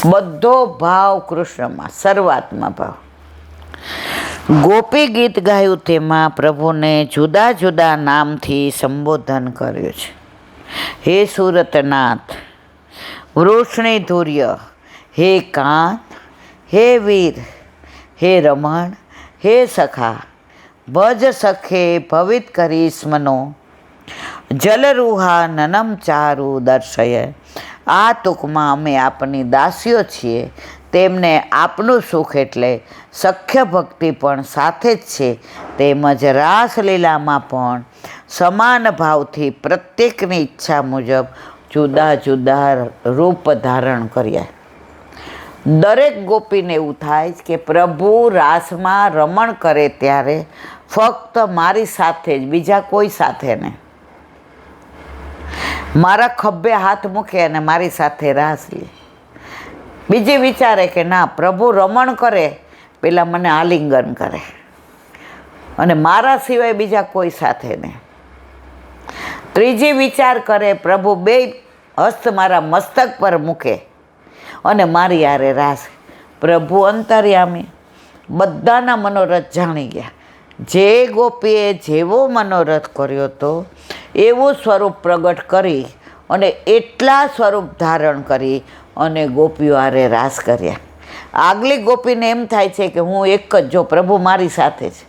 બધો ભાવ કૃષ્ણમાં, શરૂઆતમાં ભાવ. ગોપી ગીત ગાયું તેમાં પ્રભુને જુદા જુદા નામથી સંબોધન કર્યું છે. હે સુરતનાથ, વૃષણી ધુર્ય, હે કાંત, હે વીર, હે રમણ, હે સખા, ભજ સખે ભવિત કરીશ મનો, જલરૂહા નનમ ચારુ દર્શય. આ ટૂંકમાં અમે આપની દાસીઓ છીએ, તેમને આપનું સુખ એટલે સખ્ય ભક્તિ પણ સાથે જ છે, તેમજ રાસલીલામાં પણ સમાન ભાવથી પ્રત્યેકની ઈચ્છા મુજબ જુદા જુદા રૂપ ધારણ કર્યા. દરેક ગોપીને એવું થાય કે પ્રભુ રાસમાં રમણ કરે ત્યારે ફક્ત મારી સાથે જ, બીજા કોઈ સાથે નહીં. મારા ખભે હાથ મૂકે અને મારી સાથે રાસ લે. બીજી વિચારે કે ના, પ્રભુ રમણ કરે પેલા મને આલિંગન કરે અને મારા સિવાય બીજા કોઈ સાથે નહીં. ત્રીજી વિચાર કરે પ્રભુ બે હસ્ત મારા મસ્તક પર મૂકે અને મારી હારે રાસ. પ્રભુ અંતર્યામી બધાના મનોરથ જાણી ગયા. જે ગોપીએ જેવો મનોરથ કર્યો હતો એવું સ્વરૂપ પ્રગટ કરી અને એટલા સ્વરૂપ ધારણ કરી અને ગોપીઓ હારે રાસ કર્યા. આગલી ગોપીને એમ થાય છે કે હું એક જ, જો પ્રભુ મારી સાથે છે,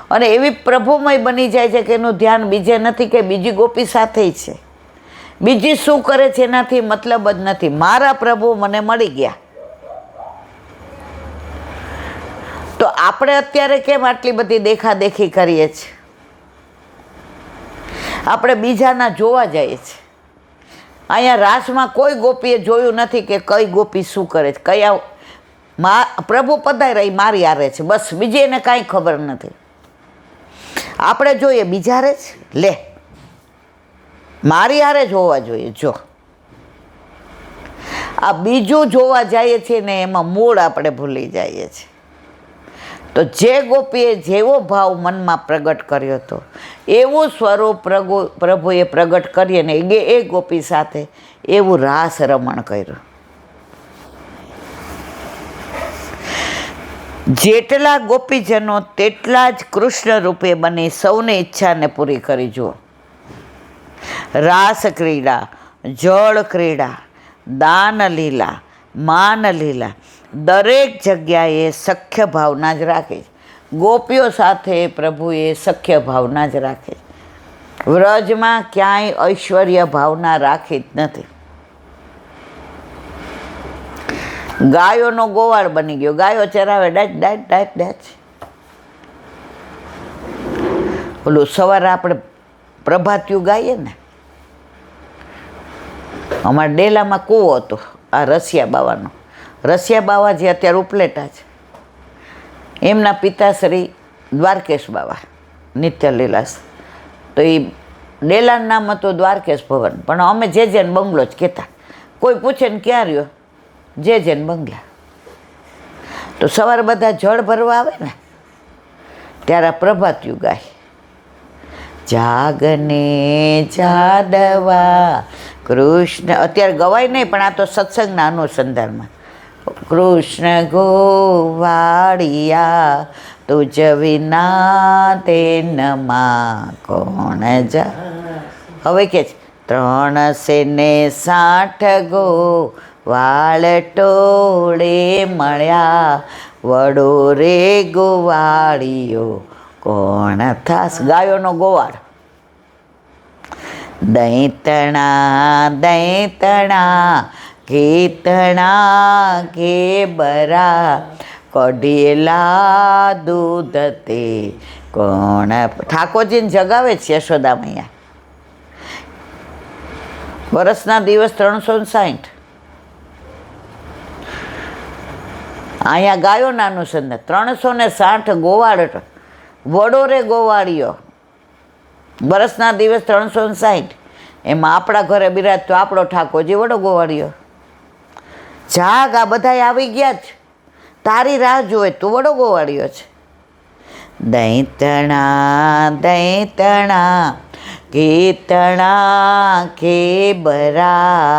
અને એવી પ્રભુમય બની જાય છે કે એનું ધ્યાન બીજે નથી કે બીજી ગોપી સાથે છે. બીજી શું કરે છે એનાથી મતલબ જ નથી, મારા પ્રભુ મને મળી ગયા. તો આપણે અત્યારે કેમ આટલી બધી દેખાદેખી કરીએ છીએ? આપણે બીજાના જોવા જઈએ છીએ. અહીંયા રાસમાં કોઈ ગોપીએ જોયું નથી કે કઈ ગોપી શું કરે છે, કયા પ્રભુ પધાર્યા એ મારી હારે છે, બસ બીજી એને કાંઈ ખબર નથી. આપણે જોઈએ બીજા હારે જ, લે મારી હારે જ હોવા જોઈએ. જો આ બીજું જોવા જઈએ છીએ ને એમાં મૂળ આપણે ભૂલી જઈએ છીએ. તો જે ગોપીએ જેવો ભાવ મનમાં પ્રગટ કર્યો હતો એવું સ્વરૂપ પ્રભુએ પ્રગટ કરી અને એ ગોપી સાથે એવું રાસ રમણ કર્યું. જેટલા ગોપીજનો તેટલા જ કૃષ્ણ રૂપે બની સૌની ઈચ્છાને પૂરી કરી. જુઓ, રાસ ક્રીડા, જળ ક્રીડા, દાન લીલા, માન લીલા, દરેક જગ્યાએ સખ્ય ભાવના જ રાખે છે. ગોપીઓ સાથે પ્રભુએ સખ્ય ભાવના જ રાખે. વ્રજમાં ક્યાંય ઐશ્વર્ય ભાવના રાખી જ નથી. ગાયોનો ગોવાળ બની ગયો, ગાયો ચરાવે ડાચ ડાચ ડાચ ડાચ. ઓલું સવારે આપણે પ્રભાતિયું ગાઈએ ને, અમારા ડેલામાં કૂવો હતો આ રસિયા બાવાનો. રસિયા બાવા જે અત્યારે ઉપલેટા છે, એમના પિતાશ્રી દ્વારકેશ બાવા નિત્યલીલાસ. તો એ ડેલાનું નામ હતું દ્વારકેશ ભવન, પણ અમે જે જેન બંગલો જ કહેતા. કોઈ પૂછે ને ક્યાં રહ્યો, જે જેન બંગલા. તો સવારે બધા જળ ભરવા આવે ને ત્યારે આ પ્રભાતિયું ગાય. જાગને જાદવા કૃષ્ણ, અત્યારે ગવાય નહીં પણ આ તો સત્સંગના અનુસંધાનમાં. કૃષ્ણ ગોવાળિયા તુજ વિના તેનમાં કોણ જા. હવે કે છે 360 ગો વાળ ટોળે મળ્યા, વડો રે ગોવાળિયો કોણ થાસ. ગાયોનો ગોવાળ. દૈતણા દૈતણા કીતણા કેબરા, કઢેલા દૂધ તે કોણ. ઠાકોરજીને જગાવે છે યશોદા મૈયા. વર્ષના દિવસ 360. અહીંયા ગાયોના અનુસંધાન 360 ગોવાળ, વડો રે ગોવાળિયો. વર્ષના દિવસ 360. એમાં આપણા ઘરે બિરાજ તો આપણો ઠાકોરજી વડો ગોવાળિયો. જાગ, આ બધા આવી ગયા જ, તારી રાહ જોવે, તું વડો ગોવાળિયો છે. દૈતણા દૈતણા કીતણા કેબરા,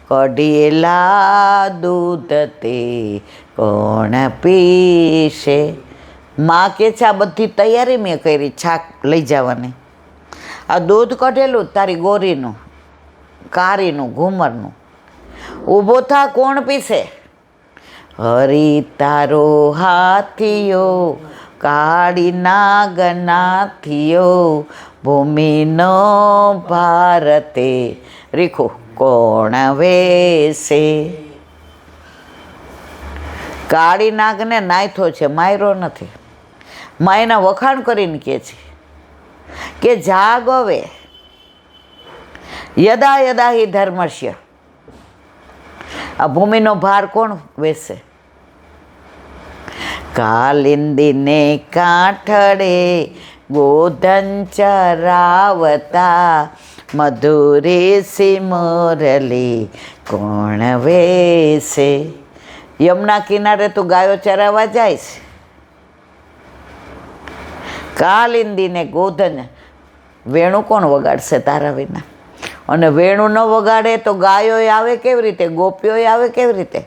કઢેલા દૂધ તે કોણ પીશે. માં કે છે આ બધી તૈયારી મેં કરી છાક લઈ જવાની. આ દૂધ કઢેલું તારી ગોરીનું, કારીનું, ઘૂમરનું. ઊભો થા, કોણ પીશે? હરી તારો હાથિયો કાળી નાગનાથિયો ભૂમિનો ભારતે રીખો કોણ વેસે. કાળી નાગને નાયથો છે, માયરો નથી. માયના વખાણ કરીને કહે છે કે જાગ હવે, યદા યદા હિ ધર્મસ્ય. આ ભૂમિનો ભાર કોણ વેસે? કાલિંદીને કાંઠડે ગોધન ચરાવતા મધુરે સિમરલી કોણ વેસે. યમુના કિનારે તું ગાયો ચરાવવા જાય છે. કાલિંદીને ગોધન, વેણું કોણ વગાડશે તારા વિના? અને વેણું ન વગાડે તો ગાયો આવે કેવી રીતે? ગોપીઓ આવે કેવી રીતે?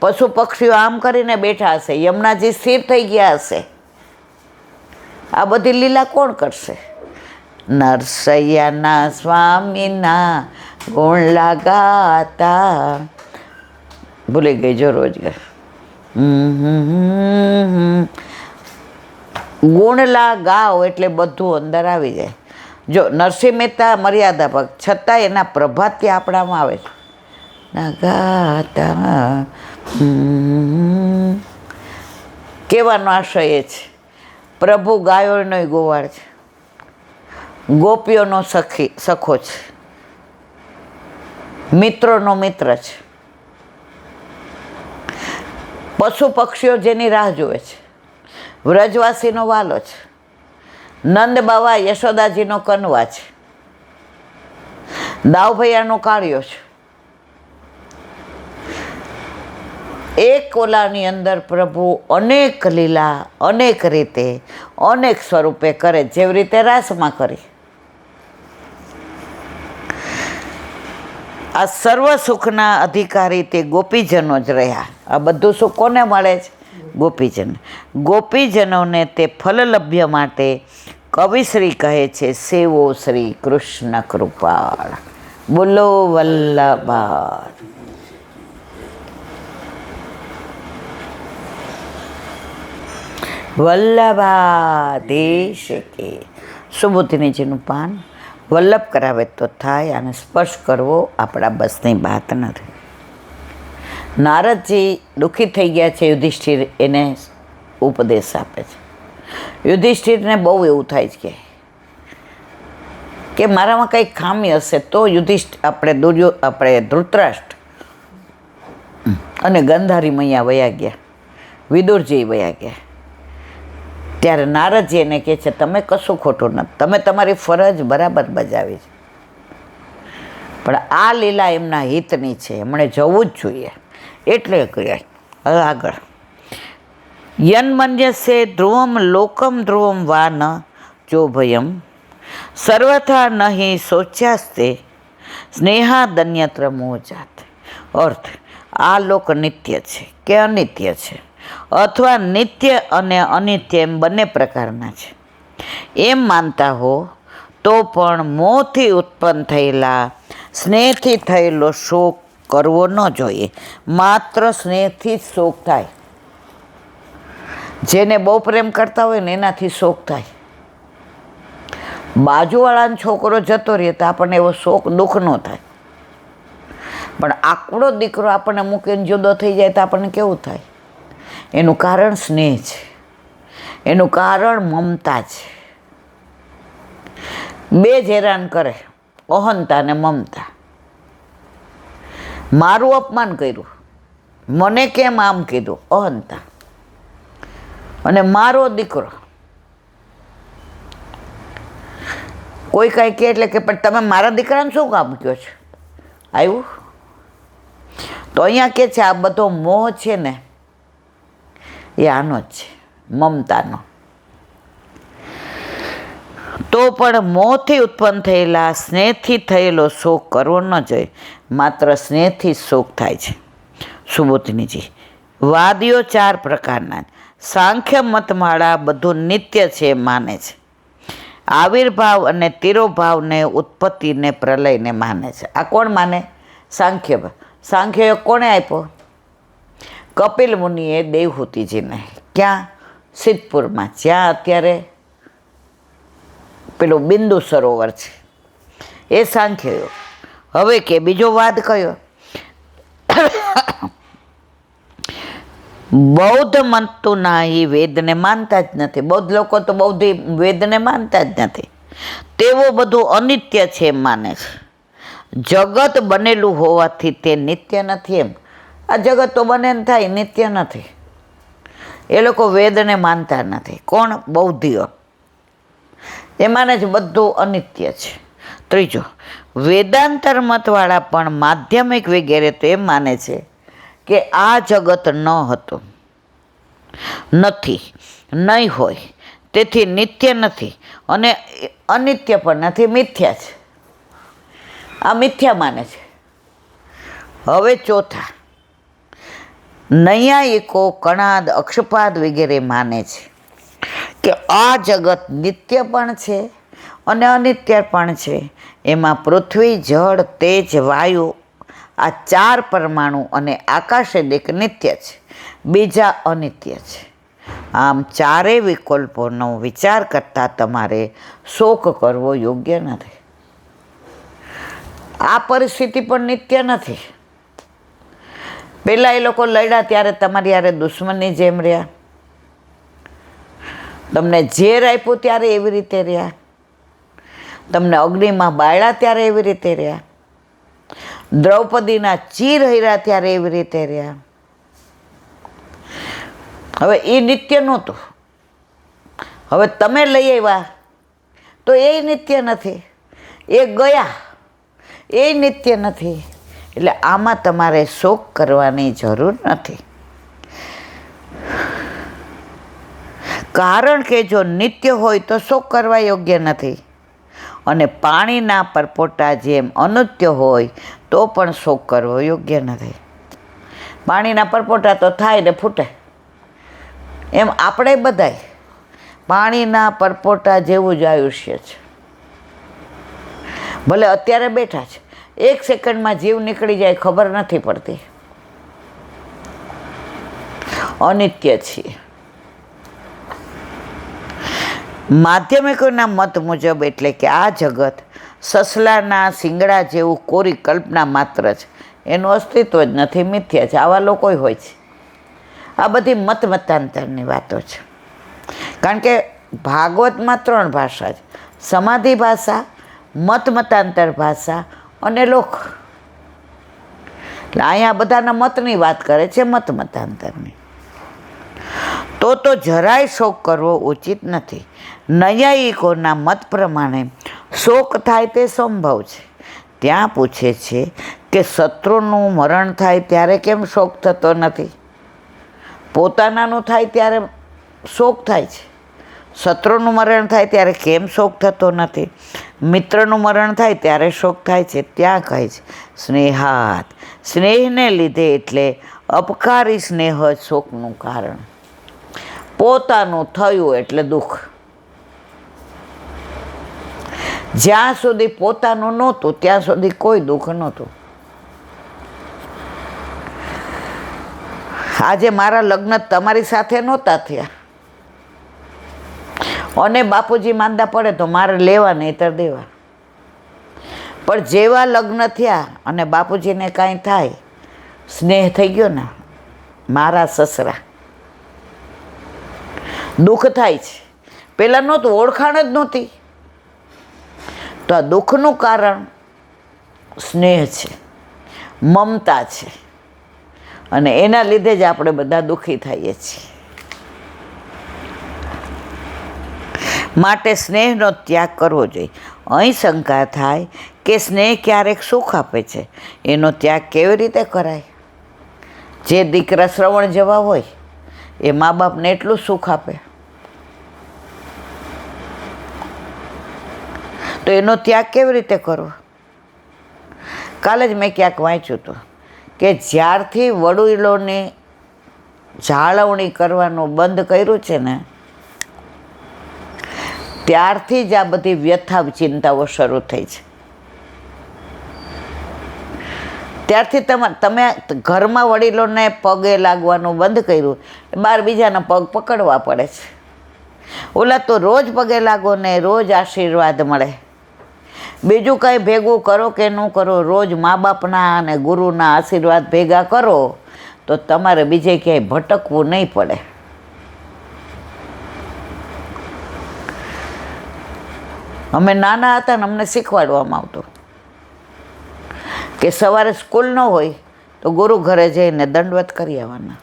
પશુ પક્ષીઓ આમ કરીને બેઠા હશે, યમુનાજી સ્થિર થઈ ગયા હશે. આ બધી લીલા કોણ કરશે? નરસૈયાના સ્વામીના ગુણ ગાતા. ભૂલી ગઈ જો રોજગાર. ગુણલા ગાવ એટલે બધું અંદર આવી જાય. જો નરસિંહ મહેતા મર્યાદા ભક્ત, છતાં એના પ્રભાત્ય આપણામાં આવે છે. ના ગાતા કહેવાનો આશય એ છે, પ્રભુ ગાયોનો ગોવાળ છે, ગોપીઓનો સખો છે, મિત્રોનો મિત્ર છે, પશુ પક્ષીઓ જેની રાહ જુએ છે, વ્રજવાસીનો વાલો છે, નંદ બાવા યશોદાજીનો કનવા છે, દાવભૈયાનો કાળિયો છે. એક ઓલાની અંદર પ્રભુ અનેક લીલા અનેક રીતે અનેક સ્વરૂપે કરે, જેવી રીતે રાસમાં કરી. આ સર્વ સુખના અધિકારી તે ગોપીજનો જ રહ્યા. આ બધું સુખ કોને મળે છે? ગોપીજન. ગોપીજનોને તે ફલલભ્ય માટે કવિશ્રી કહે છે સેવો શ્રી કૃષ્ણ કૃપાળ. બોલો વલ્લભા. વલ્લભાધીશ કે. સુબોધિનીજીનું પાન વલ્લભ કરાવે તો થાય, અને સ્પર્શ કરવો આપણા બસની વાત નથી. નારદજી દુઃખી થઈ ગયા છે, યુધિષ્ઠિર એને ઉપદેશ આપે છે. યુધિષ્ઠિરને બહુ એવું થાય છે કે મારામાં કંઈક ખામી હશે તો આપણે ધૃતરાષ્ટ્ર અને ગંધારી મૈયા વયા ગયા, વિદુરજી વયા ગયા. ત્યારે નારદજી એને કહે છે તમે કશું ખોટું નથી, તમે તમારી ફરજ બરાબર બજાવી છે, પણ આ લીલા એમના હિતની છે, એમણે જવું જ જોઈએ. એટલે કહ્યા હવે આગળ, યન્મન્યસે ધ્રુવમ લોકમ ધ્રુવમ વા ન ચોભયમ સર્વથા નહીં શોચ્યાસ્તે સ્નેહાદન્યત્ર મોજાત. અર્થ, આ લોક નિત્ય છે કે અનિત્ય છે, અથવા નિત્ય અને અનિત્ય એમ બંને પ્રકારના છે એમ માનતા હો તો પણ મોહથી ઉત્પન્ન થયેલા સ્નેહથી થયેલો શોક કરવો ન જોઈએ. માત્ર સ્નેહથી જ શોક થાય. જેને બહુ પ્રેમ કરતા હોય ને એનાથી શોક થાય. બાજુવાળાનો છોકરો જતો રહે તો આપણને એવો શોક દુઃખ ન થાય, પણ આકડો દીકરો આપણને મૂકીને જુદો થઈ જાય તો આપણને કેવું થાય? એનું કારણ સ્નેહ છે, એનું કારણ મમતા છે. બે જ હેરાન કરે, અહંતા ને મમતા. મારું અપમાન કર્યું, મને કેમ આમ કીધું, અહંતા. અને મારો દીકરો કોઈ કાંઈ કહે એટલે કે પણ તમે મારા દીકરાને શું કામ કહો છો? આવ્યું? તો અહીંયા કે છે આ બધો મોહ છે ને એ આનો જ છે, મમતાનો. તો પણ મોહથી ઉત્પન્ન થયેલા સ્નેહથી થયેલો શોક કરવો ન જોઈએ. માત્ર સ્નેહથી જ શોક થાય છે. સુબોધનીજી, વાદીઓ 4 પ્રકારના. સાંખ્ય મતવાળા બધું નિત્ય છે માને છે. આવિર્ભાવ અને તિરોભાવને, ઉત્પત્તિને, પ્રલયને માને છે. આ કોણ માને? સાંખ્ય. સાંખ્ય કોણે આપ્યો? કપિલ મુનિએ દેવહૂતિજીને. ક્યાં? સિદ્ધપુરમાં, જ્યાં અત્યારે પેલું બિંદુ સરોવર છે, એ સાંખ્ય યોગ. હવે કે બીજો વાદ કયો? બૌદ્ધ મતના એ વેદને માનતા જ નથી. બૌદ્ધ લોકો તો બૌદ્ધ વેદને માનતા જ નથી. તેઓ બધું અનિત્ય છે એમ માને છે. જગત બનેલું હોવાથી તે નિત્ય નથી એમ. આ જગત તો બને ને થાય, નિત્ય નથી. એ લોકો વેદને માનતા નથી. કોણ? બૌદ્ધિઓ. એ માને છે બધું અનિત્ય છે. ત્રીજો, વેદાંતર મતવાળા પણ માધ્યમિક વગેરે તો એમ માને છે કે આ જગત ન હતું, નથી, નહીં હોય, તેથી નિત્ય નથી અને અનિત્ય પણ નથી, મિથ્યા છે. આ મિથ્યા માને છે. હવે ચોથા, નૈયાયિકો કણાદ, અક્ષપાદ વગેરે માને છે કે આ જગત નિત્ય પણ છે અને અનિત્ય પણ છે. એમાં પૃથ્વી, જળ, તેજ, વાયુ, આ 4 પરમાણુ અને આકાશદિક નિત્ય છે, બીજા અનિત્ય છે. આમ 4 વિકલ્પોનો વિચાર કરતાં તમારે શોક કરવો યોગ્ય નથી. આ પરિસ્થિતિ પણ નિત્ય નથી. પહેલાં એ લોકો લડ્યા ત્યારે તમારી યારે દુશ્મનની જેમ રહ્યા. તમને ઝેર આપ્યું ત્યારે એવી રીતે રહ્યા. તમને અગ્નિમાં બાળ્યા ત્યારે એવી રીતે રહ્યા. દ્રૌપદીના ચીર હર્યા ત્યારે એવી રીતે રહ્યા. હવે એ નિત્ય નહોતું. હવે તમે લઈ આવ્યા તો એ નિત્ય નથી. એ ગયા એ નિત્ય નથી. એટલે આમાં તમારે શોક કરવાની જરૂર નથી. કારણ કે જો નિત્ય હોય તો શોક કરવા યોગ્ય નથી. અને પાણીના પરપોટા જેમ અનિત્ય હોય તો પણ શોક કરવો યોગ્ય નથી. પાણીના પરપોટા તો થાય ને ફૂટે, એમ આપણે બધાય પાણીના પરપોટા જેવું જ આયુષ્ય છે. ભલે અત્યારે બેઠા છે, 1 સેકન્ડમાં જીવ નીકળી જાય ખબર નથી પડતી. અનિત્ય છીએ. માધ્યમિકોના મત મુજબ એટલે કે આ જગત સસલાના શિંગડા જેવું કોરી કલ્પના માત્ર છે, એનું અસ્તિત્વ જ નથી, મિથ્યા છે. આવા લોકો હોય છે. આ બધી મતાંતરની વાતો છે. કારણ કે ભાગવતમાં 3 ભાષા છે: સમાધિ ભાષા, મતાંતર ભાષા અને લોક. એટલે અહીંયા બધાના મતની વાત કરે છે, મતાંતરની. તો જરાય શોક કરવો ઉચિત નથી. નૈયાયિકોના મત પ્રમાણે શોક થાય તે સંભવ છે. ત્યાં પૂછે છે કે શત્રુનું મરણ થાય ત્યારે કેમ શોક થતો નથી? પોતાનાનું થાય ત્યારે શોક થાય છે. શત્રુનું મરણ થાય ત્યારે કેમ શોક થતો નથી? મિત્રનું મરણ થાય ત્યારે શોક થાય છે. ત્યાં કહે છે સ્નેહાત. સ્નેહને લીધે એટલે અપકારી સ્નેહ જ શોકનું કારણ. પોતાનું થયું એટલે દુઃખ. જ્યાં સુધી પોતાનું નહોતું ત્યાં સુધી કોઈ દુઃખ નહોતું. આજે મારા લગ્ન તમારી સાથે નહોતા થયા અને બાપુજી માંદા પડે તો મારે લેવા નહીંતર દેવા. પણ જેવા લગ્ન થયા અને બાપુજીને કાંઈ થાય, સ્નેહ થઈ ગયો ને, મારા સસરા, દુઃખ થાય છે. પહેલાં નહોતું, ઓળખાણ જ નહોતી. તો આ દુઃખનું કારણ સ્નેહ છે, મમતા છે, અને એના લીધે જ આપણે બધા દુઃખી થઈએ છીએ. માટે સ્નેહનો ત્યાગ કરવો જોઈએ. અહીં શંકા થાય કે સ્નેહ ક્યારેક સુખ આપે છે, એનો ત્યાગ કેવી રીતે કરાય? જે દીકરા શ્રવણ જેવા હોય એ મા બાપને એટલું સુખ આપે. તો એનો ત્યાગ કેવી રીતે કરવો? કાલે જ મેં ક્યાંક વાંચ્યું હતું કે જ્યારથી વડીલોની જાળવણી કરવાનું બંધ કર્યું છે ને, ત્યારથી જ આ બધી વ્યથા ચિંતાઓ શરૂ થઈ છે. ત્યારથી તમે ઘરમાં વડીલોને પગે લાગવાનું બંધ કર્યું, બહાર બીજાના પગ પકડવા પડે છે. ઓલા તો રોજ પગે લાગો ને રોજ આશીર્વાદ મળે. બીજું કંઈ ભેગું કરો કે ન કરો, રોજ મા બાપના અને ગુરુના આશીર્વાદ ભેગા કરો તો તમારે બીજે ક્યાંય ભટકવું નહીં પડે. અમે નાના હતા ને અમને શીખવાડવામાં આવતું કે સવારે સ્કૂલ ન હોય તો ગુરુ ઘરે જઈને દંડવત કરી આવવાના.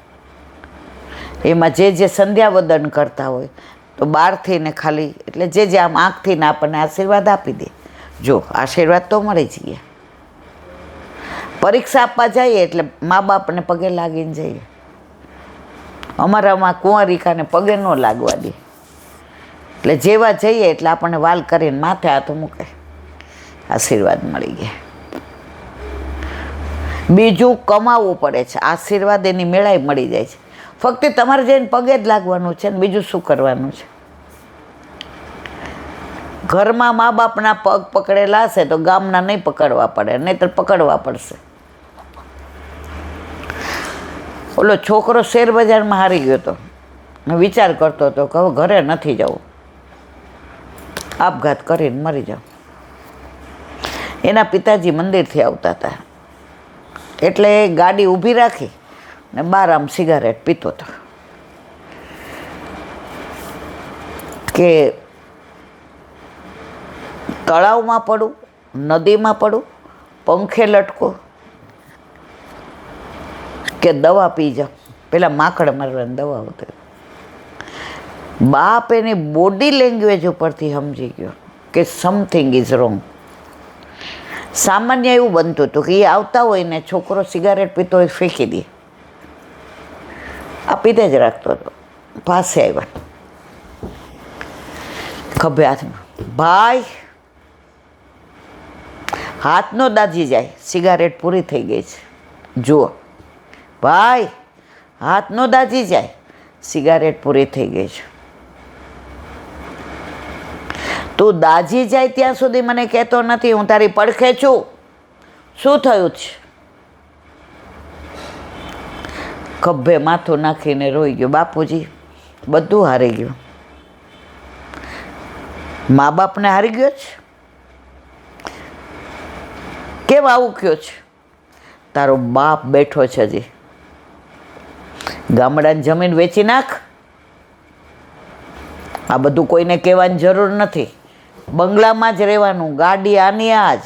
એમાં જે સંધ્યાવદન કરતા હોય તો બહારથી ને ખાલી એટલે જે આમ આંખથી ને આપણને આશીર્વાદ આપી દે. જો આશીર્વાદ તો મળી જ ગયા. પરીક્ષા આપવા જઈએ એટલે મા બાપને પગે લાગીને જઈએ. અમારામાં કુંવારિકાને પગે ન લાગવા દે, એટલે જેવા જઈએ એટલે આપણને વાલ કરીને માથે હાથ મૂકે, આશીર્વાદ મળી ગયા. બીજું કમાવવું પડે છે, આશીર્વાદ એની મેળાએ મળી જાય છે. ફક્ત તમારે જઈને પગે જ લાગવાનું છે ને બીજું શું કરવાનું છે? ઘરમાં મા બાપના પગ પકડેલા હશે તો ગામના નહીં પકડવા પડે, નહીંતર પકડવા પડશે. ઓલો છોકરો શેર બજારમાં હારી ગયો હતો, વિચાર કરતો હતો કે હવે ઘરે નથી જવું, આપઘાત કરીને મરી જાઉં. એના પિતાજી મંદિરથી આવતા હતા એટલે ગાડી ઊભી રાખી ને બહાર આમ સિગારેટ પીતો હતો કે તળાવમાં પડું, નદીમાં પડું, પંખે લટકો કે દવા પી જાઉં. પેલા માકડ મારવાની દવા હોતી. બાપ એની બોડી લેંગ્વેજ ઉપરથી સમજી ગયો કે સમથિંગ ઇઝ રોંગ. સામાન્ય એવું બનતું હતું કે એ આવતા હોય ને છોકરો સિગારેટ પીતો હોય ફેંકી દે, આ પીતે જ રાખતો હતો. પાસે આવ્યા, ખભે હાથમાં, ભાઈ હાથ નો દાજી જાય, સિગારેટ પૂરી થઈ ગઈ છે. જુઓ ભાઈ, હાથ નો દાજી જાય, સિગારેટ પૂરી થઈ ગઈ છે. તું દાજી જાય ત્યાં સુધી મને કહેતો નથી, હું તારી પડખે છું. શું થયું છે? ખભે માથું નાખીને રોઈ ગયો. બાપુજી બધું હારી ગયું. મા બાપને હારી ગયો છે. કેમ આવું કયો છે? તારો બાપ બેઠો છે હજી. ગામડાની જમીન વેચી નાખ. આ બધું કોઈને કહેવાની જરૂર નથી. બંગલામાં જ રહેવાનું, ગાડી આની આ જ.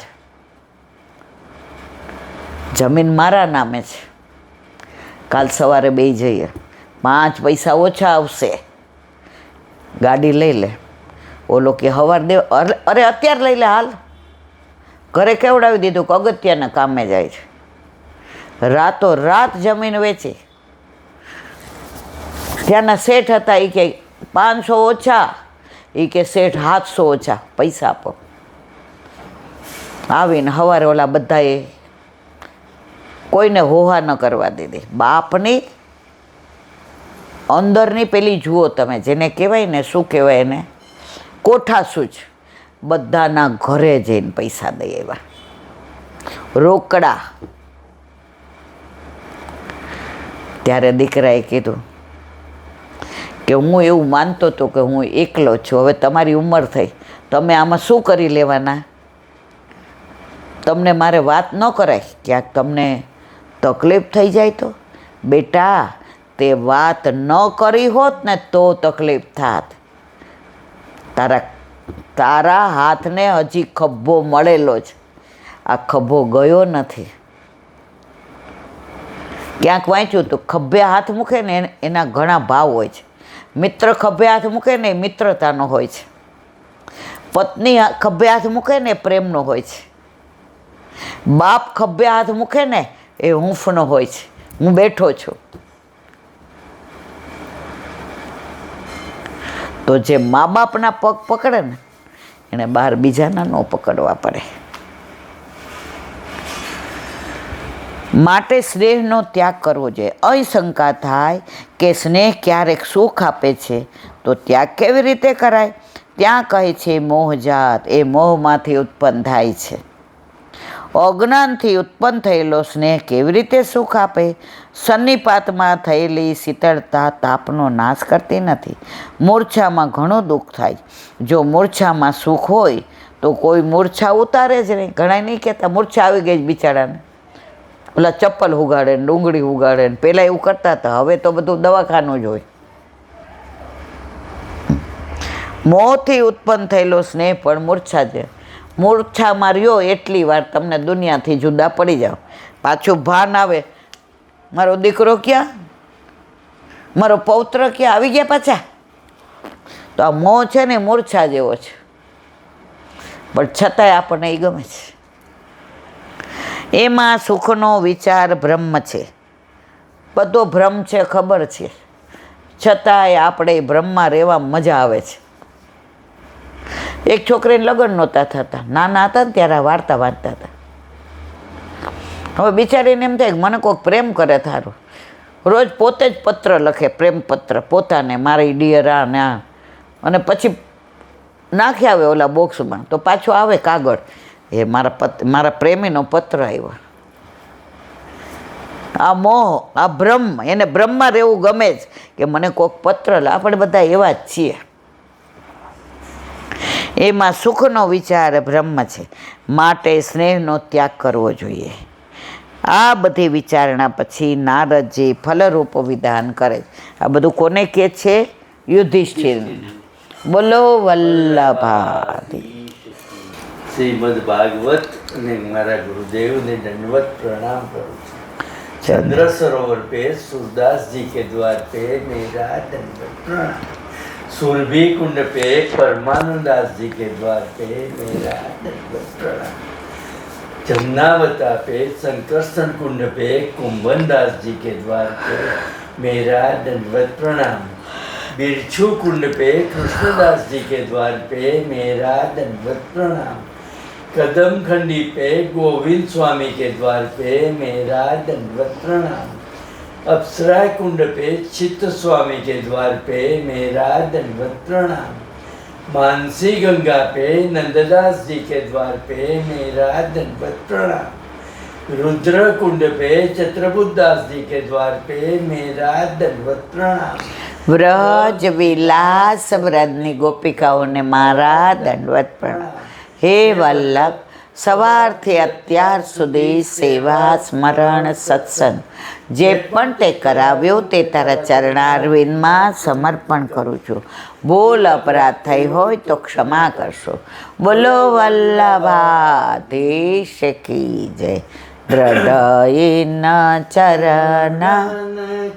જમીન મારા નામે છે. કાલ સવારે બે જઈએ, 5 પૈસા ઓછા આવશે, ગાડી લઈ લે. ઓલો કે હવાર દે, અરે અત્યારે લઈ લે, હાલ. ઘરે કેવડાવી દીધું કે અગત્યના કામે જાય છે. રાતો રાત જમીન વેચી. ત્યાંના શેઠ હતા, એ કે 500 ઓછા, એ કે શેઠ 700 ઓછા, પૈસા આપો. આવીને સવારે ઓલા બધાએ કોઈને હોહા ન કરવા દીધી. બાપની અંદરની પેલી જુઓ તમે, જેને કહેવાય ને, શું કહેવાય એને, કોઠાસૂજ. બધાના ઘરે જઈને પૈસા દઈ આવ્યા, રોકડા. ત્યારે દીકરાએ કીધું કે હું એવું માનતો હતો કે હું એકલો છું, હવે તમારી ઉંમર થઈ, તમે આમાં શું કરી લેવાના? તમને મારે વાત ન કરાય, ક્યાંક તમને તકલીફ થઈ જાય તો? બેટા, તે વાત ન કરી હોત ને તો તકલીફ થાત. તારા હાથને હજી ખભો મળેલો છે, આ ખભો ગયો નથી. ક્યાંક વાંચ્યું તો ખભે હાથ મૂકે ને એના ઘણા ભાવ હોય છે. મિત્ર ખભે હાથ મૂકે ને એ મિત્રતાનો હોય છે. પત્ની ખભે હાથ મૂકે ને પ્રેમનો હોય છે. બાપ ખભે હાથ મૂકે ને એ હૂંફનો હોય છે, હું બેઠો છું. તો જે મા બાપના પગ પકડે ને એણે બહાર બીજાના ન પકડવા પડે. માટે સ્નેહનો ત્યાગ કરવો જોઈએ. અહીં શંકા થાય કે સ્નેહ ક્યારેક સુખ આપે છે તો ત્યાગ કેવી રીતે કરાય? ત્યાં કહે છે મોહજાત, એ મોહમાંથી ઉત્પન્ન થાય છે. અજ્ઞાનથી ઉત્પન્ન થયેલો સ્નેહ કેવી રીતે સુખ આપે? સન્નિપાતમાં થયેલી શીતળતા તાપનો નાશ કરતી નથી. મૂર્છામાં ઘણું દુઃખ થાય. જો મૂર્છામાં સુખ હોય તો કોઈ મૂર્છા ઉતારે જ નહીં. ઘણા નહીં કહેતા મૂર્છા આવી ગઈ જ બિચારાને, ઓલા ચપ્પલ ઉગાડે ને ડુંગળી ઉગાડે ને, પહેલાં એવું કરતા હતા, હવે તો બધું દવાખાનું જ હોય. મોહથી ઉત્પન્ન થયેલો સ્નેહ પણ મૂર્છા છે. મૂર્છામાં રહ્યો એટલી વાર તમને દુનિયાથી જુદા પડી જાઓ, પાછું ભાન આવે, મારો દીકરો ક્યાં, મારો પૌત્ર ક્યાં, આવી ગયા પાછા. તો આ મોહ છે ને મૂર્છા જેવો છે, પણ છતાંય આપણને એ ગમે છે. એમાં સુખનો વિચાર બ્રહ્મ છે. બધો ભ્રમ છે, ખબર છે, છતાંય આપણે બ્રહ્મમાં રહેવા મજા આવે છે. એક છોકરીને લગ્ન નહોતા થતા, નાના હતા ને ત્યારે વાર્તા વાંચતા હતા. હવે બિચારીને એમ થાય કે મને કોઈક પ્રેમ કરે થારું, રોજ પોતે જ પત્ર લખે, પ્રેમ પત્ર પોતાને, મારી ડિયર આ ને આ, અને પછી નાખી આવે ઓલા બોક્સમાં, તો પાછો આવે કાગળ, એ મારા પ્રેમીનો પત્ર આવ્યો. આ મોહ, આ બ્રહ્મ, એને બ્રહ્મમાં રહેવું ગમે જ કે મને કોઈક પત્ર, આપણે બધા એવા જ છીએ. એમાં સુખનો વિચાર બ્રહ્મ છે, માટે સ્નેહનો ત્યાગ કરવો જોઈએ. આ બધી વિચારણા પછી નારદજી ફલરૂપ વિધાન કરે. આ બધું કોને કહે છે? યુધિષ્ઠિર. બોલો વલ્લભાધી. શ્રીમદ ભાગવત અને મારા ગુરુદેવને દંડવત प्रणाम करूँ. चंद्र सरोवर पे सूरदास जी के द्वार पे मेरा दंडवत प्रणाम. सुरभि कुंड पे परमानंदास जी के द्वार पे मेरा दंडवत प्रणाम. जमुनावता पे संकर्षण कुंड पे कुंभनदास जी के द्वार पे मेरा दंडवत प्रणाम. बिरछू कुंड पे कृष्णदास जी के द्वार पे मेरा दंडवत प्रणाम. कदम खंडी पे गोविंद स्वामी के द्वार पे मेरा दंडवत प्रणाम. अप्सरा कुंड पे चित्त स्वामी के द्वार पे मेरा दंडवत प्रणाम. मानसी गंगा पे नंददास जी के द्वार पे मेरा दंडवत प्रणाम. रुद्र कुंड पे चत्रबुद्धास जी के द्वार पे मेरा दंडवत प्रणाम. વ્રજ વિલાસ વ્રજની ગોપિકાઓને મારા દંડવત પ્રણામ. હે વલ્લભ, સવારથી અત્યાર સુધી સેવા, સ્મરણ, સત્સંગ જે પણ તે કરાવ્યો તે તારા ચરણારવિંદમાં સમર્પણ કરું છું. ભૂલ અપરાધ થઈ હોય તો ક્ષમા કરશો. બોલો વલ્લભાધીશ કી જય. દ્રઢઈન ચરણ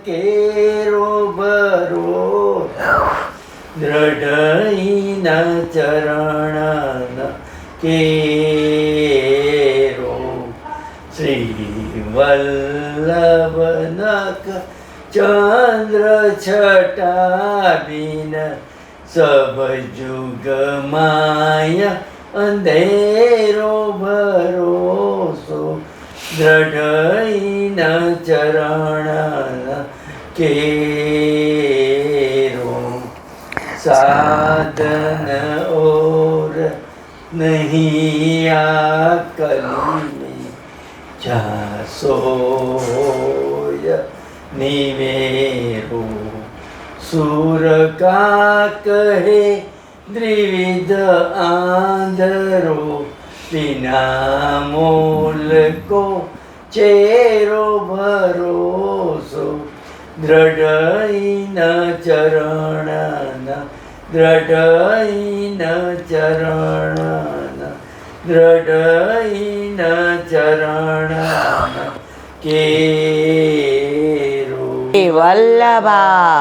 કેરો ભરો, દ્રઢઈન ચરણ કેરો. શ્રી વલ્લભનક ચંદ્ર છટાબીન સબ જુગ માયા અંધેરો ભરોસો. દ્રઢઈન ચરણ કેરો. સાધન ઓર નહીં આ કલી જાસોય નિવેરો. સુર કા કહે દ્વિવિધ આંધરો, बिना मोल को चेरो भरोसो. दृढ़ चरण, दृढ़ चरण, दृढ़ चरण केरो. વલ્લભાધીશ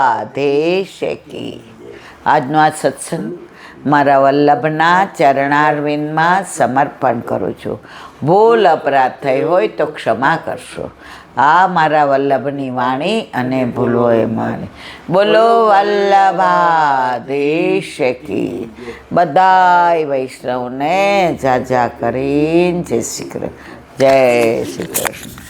કી. આજનો આ સત્સંગ મારા વલ્લભના ચરણારવિંદમાં સમર્પણ કરું છું. ભૂલ અપરાધ થઈ હોય તો ક્ષમા કરશો. આ મારા વલ્લભની વાણી અને ભૂલો એ માની. બોલો વલ્લભાધીશ કી. બધાય વૈષ્ણવને જાજા કરીને જય શ્રી કૃષ્ણ. જય શ્રી કૃષ્ણ.